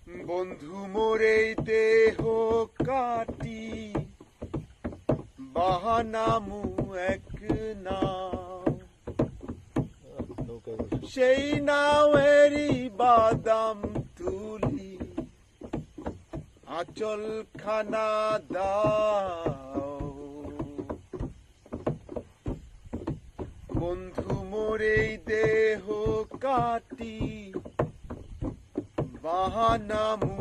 বন্ধু মোরে দেহ কাটি বাহানামু এক নাও, সেই নাওয়েরই বাদাম তুলি আঁচল খানা দাও। বন্ধু মোরে দেহ কাটি বাহানামু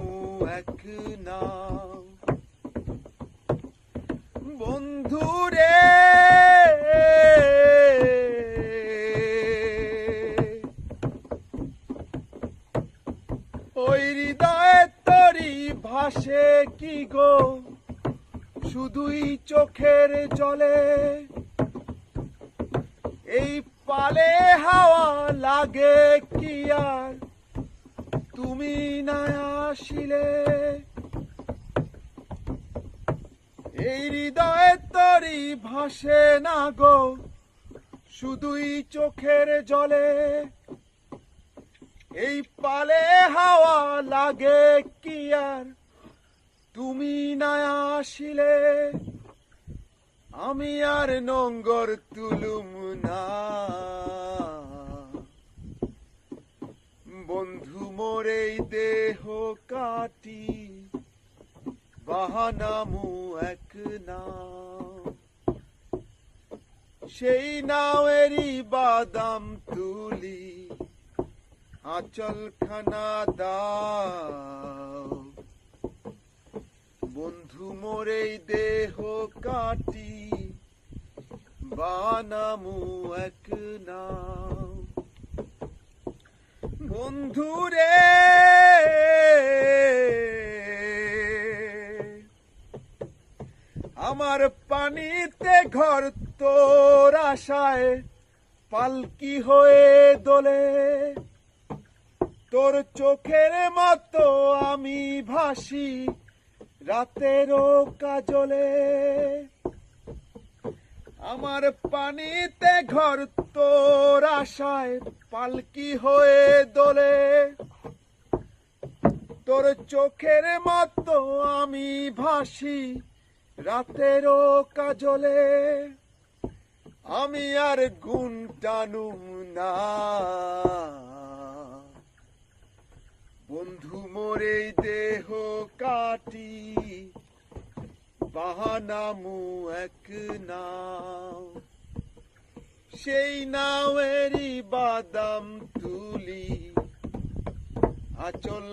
এক নাও। বন্ধুরে ওই হৃদয়ে তরি ভাসে কি গো শুধুই চোখের জলে, এই পালে হাওয়া লাগে কি আর তুমি না আসিলে। এই হৃদয়ে তরি ভাসে না গো শুধুই চোখের জলে, এই পালে হাওয়া লাগে কি আর তুমি না আসিলে। আমি আর নোঙ্গর তুলুম না বন্ধু মোরে দেহ কাটি বাহানামু এক নাও, সেই নাওয়েরই বাদাম তুলি আঁচল খানা দাও। বন্ধু মোরে দেহ কাটি বানামু এক নাও। বন্ধুরে আমার পানিতে ঘর তোর আশায় পালকি হয়ে দোলে, তোর চোখের মতো আমি ভাসি রাতেরও কাজলে। আমার পানিতে ঘর তোর আশায় পালকি হয়ে দোলে, তোর চোখের মতো আমি ভাসি রাতেরও কাজলে। আমি আর গুণ টানুম না বন্ধু মোরে দেহ কাটি বাহানামু এক নাও, সেই নাওয়েরই বাদাম তুলি আঁচল